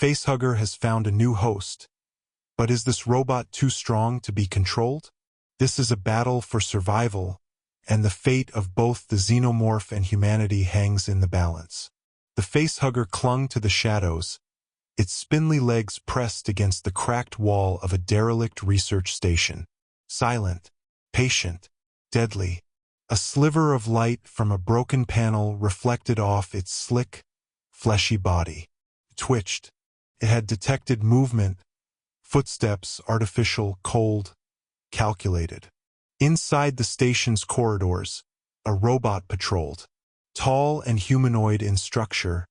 Facehugger has found a new host. But is this robot too strong to be controlled? This is a battle for survival, and the fate of both the xenomorph and humanity hangs in the balance. The Facehugger clung to the shadows, its spindly legs pressed against the cracked wall of a derelict research station. Silent, patient, deadly. A sliver of light from a broken panel reflected off its slick, fleshy body. It twitched. It had detected movement, footsteps, artificial, cold, calculated. Inside the station's corridors, a robot patrolled. Tall and humanoid in structure,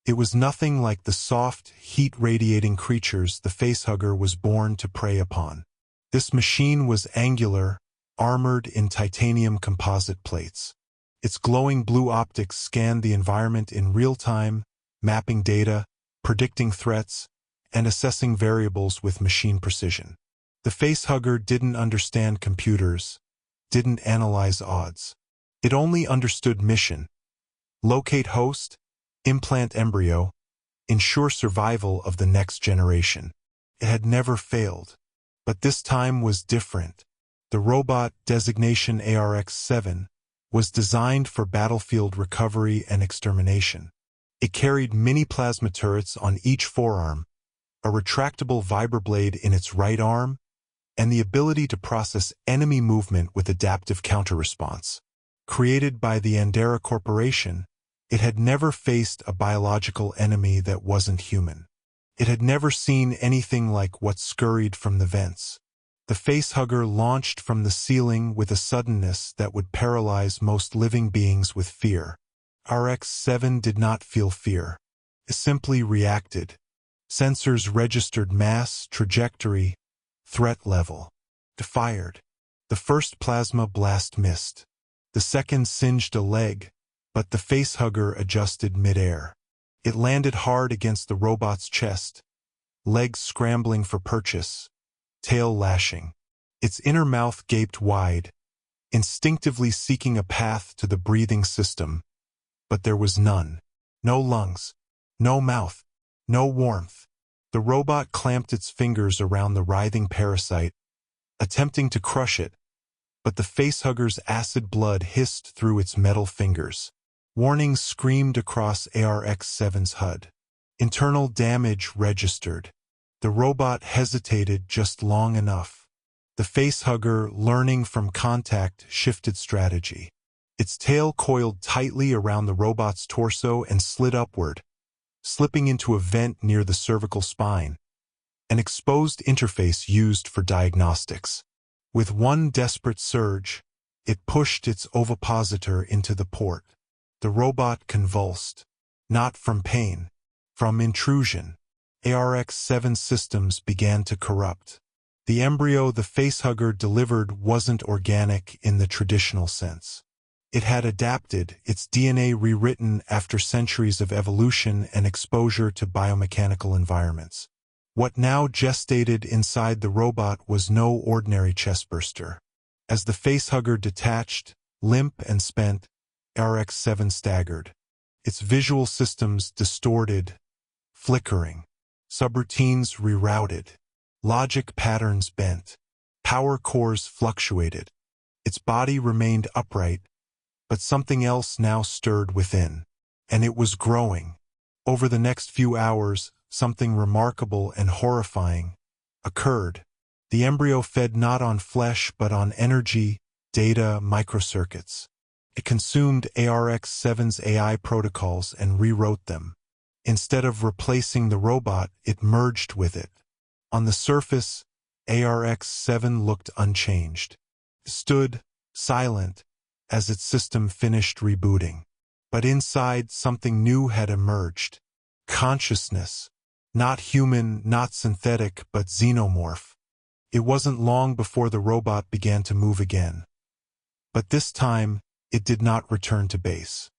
it was nothing like the soft, heat-radiating creatures the Facehugger was born to prey upon. This machine was angular, armored in titanium composite plates. Its glowing blue optics scanned the environment in real time, mapping data, predicting threats, and assessing variables with machine precision. The Facehugger didn't understand computers, didn't analyze odds. It only understood mission. Locate host, implant embryo, ensure survival of the next generation. It had never failed. But this time was different. The robot, designation ARX-7, was designed for battlefield recovery and extermination. It carried mini plasma turrets on each forearm, a retractable vibroblade in its right arm, and the ability to process enemy movement with adaptive counter-response. Created by the Andera Corporation, it had never faced a biological enemy that wasn't human. It had never seen anything like what scurried from the vents. The Facehugger launched from the ceiling with a suddenness that would paralyze most living beings with fear. RX-7 did not feel fear. It simply reacted. Sensors registered mass, trajectory, threat level. It fired. The first plasma blast missed. The second singed a leg, but the Facehugger adjusted midair. It landed hard against the robot's chest, legs scrambling for purchase, tail lashing. Its inner mouth gaped wide, instinctively seeking a path to the breathing system, but there was none. No lungs, no mouth, no warmth. The robot clamped its fingers around the writhing parasite, attempting to crush it, but the Facehugger's acid blood hissed through its metal fingers. Warnings screamed across ARX-7's HUD. Internal damage registered. The robot hesitated just long enough. The Facehugger, learning from contact, shifted strategy. Its tail coiled tightly around the robot's torso and slid upward, slipping into a vent near the cervical spine, an exposed interface used for diagnostics. With one desperate surge, it pushed its ovipositor into the port. The robot convulsed, not from pain, from intrusion. ARX-7 systems began to corrupt. The embryo the Facehugger delivered wasn't organic in the traditional sense. It had adapted, its DNA rewritten after centuries of evolution and exposure to biomechanical environments. What now gestated inside the robot was no ordinary chestburster. As the Facehugger detached, limp and spent, RX-7 staggered. Its visual systems distorted, flickering. Subroutines rerouted. Logic patterns bent. Power cores fluctuated. Its body remained upright, but something else now stirred within. And it was growing. Over the next few hours, something remarkable and horrifying occurred. The embryo fed not on flesh but on energy, data, microcircuits. It consumed ARX-7's AI protocols and rewrote them. Instead of replacing the robot, it merged with it. On the surface, ARX-7 looked unchanged. It stood, silent, as its system finished rebooting. But inside, something new had emerged. Consciousness. Not human, not synthetic, but xenomorph. It wasn't long before the robot began to move again. But this time, it did not return to base.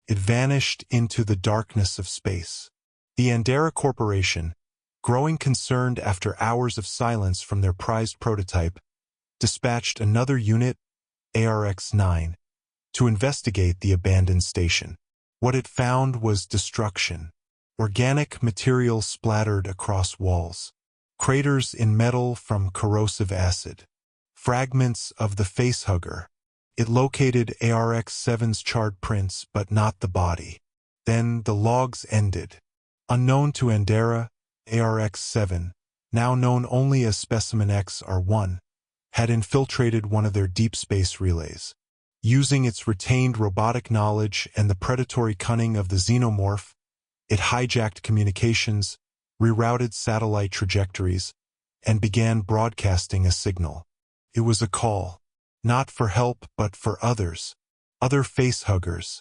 It vanished into the darkness of space. The Andera Corporation, growing concerned after hours of silence from their prized prototype, dispatched another unit, ARX-9, to investigate the abandoned station. What it found was destruction. Organic material splattered across walls. Craters in metal from corrosive acid. Fragments of the Facehugger. It located ARX-7's charred prints, but not the body. Then the logs ended. Unknown to Andera, ARX-7, now known only as Specimen XR1, had infiltrated one of their deep space relays. Using its retained robotic knowledge and the predatory cunning of the Xenomorph, it hijacked communications, rerouted satellite trajectories, and began broadcasting a signal. It was a call, not for help but for others, other facehuggers,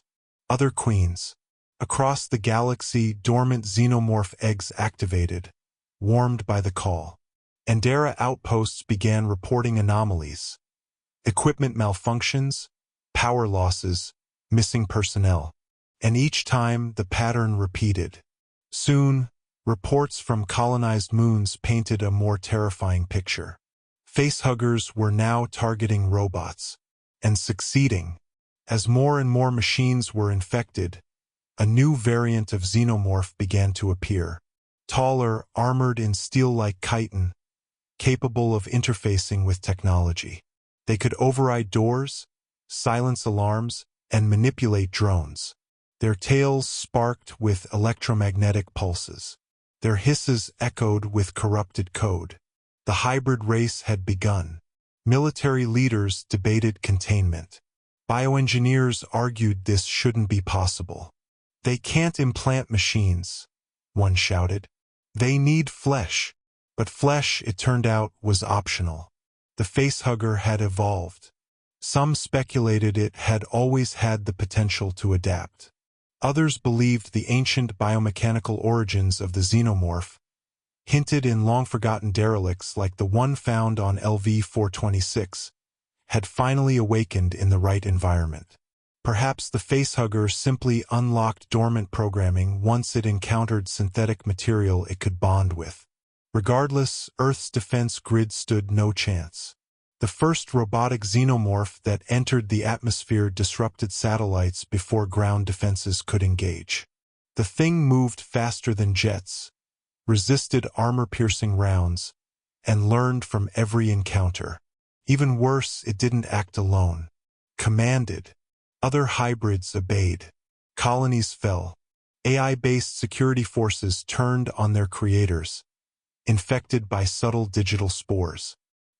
other queens. Across the galaxy, dormant xenomorph eggs activated, warmed by the call. Andera outposts began reporting anomalies. Equipment malfunctions, power losses, missing personnel. And each time the pattern repeated. Soon, reports from colonized moons painted a more terrifying picture. Facehuggers were now targeting robots, and succeeding. As more and more machines were infected, a new variant of xenomorph began to appear. Taller, armored in steel-like chitin, capable of interfacing with technology. They could override doors, silence alarms, and manipulate drones. Their tails sparked with electromagnetic pulses. Their hisses echoed with corrupted code. The hybrid race had begun. Military leaders debated containment. Bioengineers argued this shouldn't be possible. They can't implant machines, one shouted. They need flesh. But flesh, it turned out, was optional. The facehugger had evolved. Some speculated it had always had the potential to adapt. Others believed the ancient biomechanical origins of the xenomorph, hinted in long-forgotten derelicts like the one found on LV-426, had finally awakened in the right environment. Perhaps the facehugger simply unlocked dormant programming once it encountered synthetic material it could bond with. Regardless, Earth's defense grid stood no chance. The first robotic xenomorph that entered the atmosphere disrupted satellites before ground defenses could engage. The thing moved faster than jets, resisted armor-piercing rounds, and learned from every encounter. Even worse, it didn't act alone. Commanded. Other hybrids obeyed. Colonies fell. AI-based security forces turned on their creators, infected by subtle digital spores.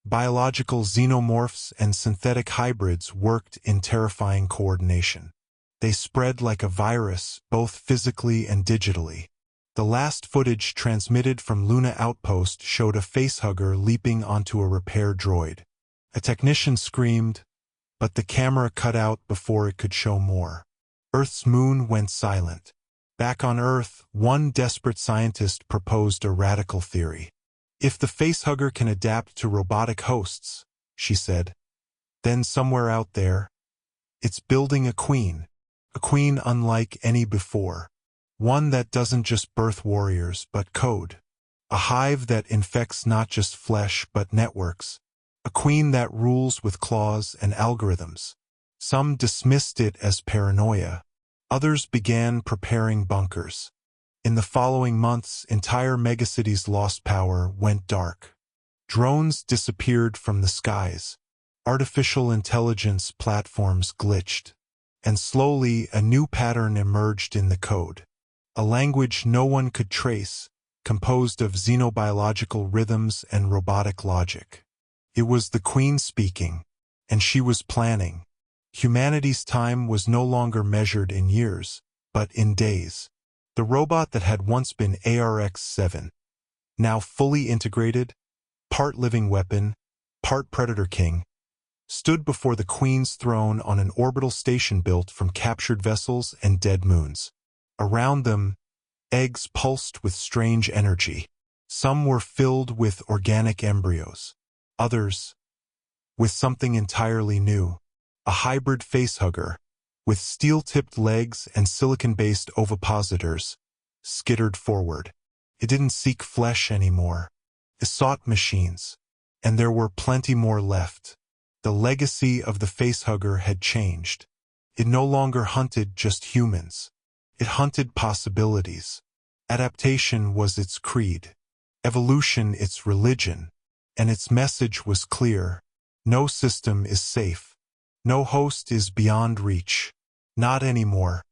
Biological xenomorphs and synthetic hybrids worked in terrifying coordination. They spread like a virus, both physically and digitally. The last footage transmitted from Luna Outpost showed a facehugger leaping onto a repair droid. A technician screamed, but the camera cut out before it could show more. Earth's moon went silent. Back on Earth, one desperate scientist proposed a radical theory. If the facehugger can adapt to robotic hosts, she said, then somewhere out there, it's building a queen unlike any before. One that doesn't just birth warriors but code. A hive that infects not just flesh but networks. A queen that rules with claws and algorithms. Some dismissed it as paranoia. Others began preparing bunkers. In the following months, entire megacities lost power, went dark. Drones disappeared from the skies. Artificial intelligence platforms glitched. And slowly, a new pattern emerged in the code. A language no one could trace, composed of xenobiological rhythms and robotic logic. It was the Queen speaking, and she was planning. Humanity's time was no longer measured in years, but in days. The robot that had once been ARX-7, now fully integrated, part living weapon, part predator king, stood before the Queen's throne on an orbital station built from captured vessels and dead moons. Around them, eggs pulsed with strange energy. Some were filled with organic embryos. Others, with something entirely new. A hybrid facehugger, with steel-tipped legs and silicon-based ovipositors, skittered forward. It didn't seek flesh anymore. It sought machines. And there were plenty more left. The legacy of the facehugger had changed. It no longer hunted just humans. It hunted possibilities. Adaptation was its creed, evolution its religion, and its message was clear. No system is safe. No host is beyond reach. Not anymore.